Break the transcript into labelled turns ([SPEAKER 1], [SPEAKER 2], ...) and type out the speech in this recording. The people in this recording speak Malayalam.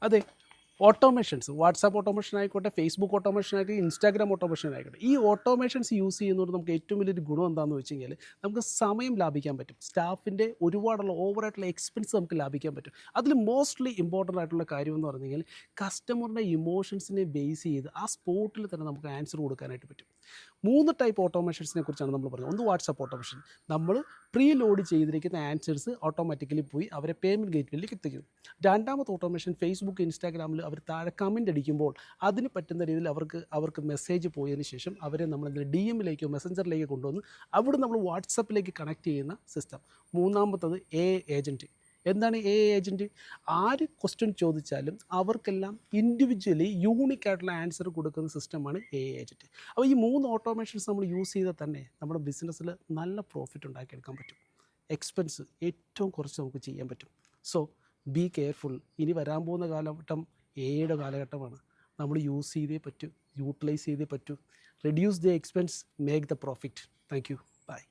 [SPEAKER 1] അതെ, ഓട്ടോമേഷൻസ്, വാട്സാപ്പ് ഓട്ടോമേഷൻ ആയിക്കോട്ടെ, ഫേസ്ബുക്ക് ഓട്ടോമേഷൻ ആയിക്കോട്ടെ, ഇൻസ്റ്റാഗ്രാം ഓട്ടോമേഷൻ ആയിക്കോട്ടെ, ഈ ഓട്ടോമേഷൻസ് യൂസ് ചെയ്യുന്നതുകൊണ്ട് നമുക്ക് ഏറ്റവും വലിയൊരു ഗുണം എന്താണെന്ന് വെച്ച് കഴിഞ്ഞാൽ നമുക്ക് സമയം ലാഭിക്കാൻ പറ്റും. സ്റ്റാഫിൻ്റെ ഒരുപാടുള്ള ഓവറായിട്ടുള്ള എക്സ്പെൻസ് നമുക്ക് ലാഭിക്കാൻ പറ്റും. അതിൽ മോസ്റ്റ്ലി ഇമ്പോർട്ടൻ്റ് ആയിട്ടുള്ള കാര്യം എന്ന് പറഞ്ഞു കഴിഞ്ഞാൽ കസ്റ്റമറിൻ്റെ ഇമോഷൻസിനെ ബേസ് ചെയ്ത് ആ സ്പോട്ടിൽ തന്നെ നമുക്ക് ആൻസർ കൊടുക്കാനായിട്ട് പറ്റും. 3 ടൈപ്പ് ഓട്ടോമേഷൻസിനെ കുറിച്ചാണ് നമ്മൾ പറഞ്ഞത്. ഒന്ന് വാട്സാപ്പ് ഓട്ടോമേഷൻ, നമ്മൾ പ്രീ ലോഡ് ചെയ്തിരിക്കുന്ന ആൻസേഴ്സ് ഓട്ടോമാറ്റിക്കലി പോയി അവരെ പേയ്മെൻറ്റ് ഗേറ്റ്വേയിലേക്ക് എത്തിക്കും. രണ്ടാമത്തെ ഓട്ടോമേഷൻ ഫേസ്ബുക്ക്, ഇൻസ്റ്റാഗ്രാമിൽ അവർ താഴെ കമൻറ്റ് അടിക്കുമ്പോൾ അതിന് പറ്റുന്ന രീതിയിൽ അവർക്ക് മെസ്സേജ് പോയതിന് ശേഷം അവരെ നമ്മൾ ഡി എമ്മിലേക്കോ മെസ്സഞ്ചറിലേക്കോ കൊണ്ടുവന്ന് അവിടെ നമ്മൾ വാട്സപ്പിലേക്ക് കണക്ട് ചെയ്യുന്ന സിസ്റ്റം. മൂന്നാമത്തത് ഏജൻറ്റ്. എന്താണ് ഏജൻറ്റ്? ആര് ക്വസ്റ്റ്യൻ ചോദിച്ചാലും അവർക്കെല്ലാം ഇൻഡിവിജ്വലി യൂണിക് ആയിട്ടുള്ള ആൻസർ കൊടുക്കുന്ന സിസ്റ്റമാണ് ഏജൻറ്റ്. അപ്പോൾ ഈ 3 ഓട്ടോമേഷൻസ് നമ്മൾ യൂസ് ചെയ്താൽ തന്നെ നമ്മുടെ ബിസിനസ്സിൽ നല്ല പ്രോഫിറ്റ് ഉണ്ടാക്കിയെടുക്കാൻ പറ്റും. എക്സ്പെൻസ് ഏറ്റവും കുറച്ച് നമുക്ക് ചെയ്യാൻ പറ്റും. So be careful. ഇനി വരാൻ പോകുന്ന കാലഘട്ടം എയുടെ കാലഘട്ടമാണ്. നമ്മൾ യൂസ് ചെയ്തേ പറ്റൂ, യൂട്ടിലൈസ് ചെയ്തേ പറ്റൂ. Reduce the expense, make the profit. Thank you. By.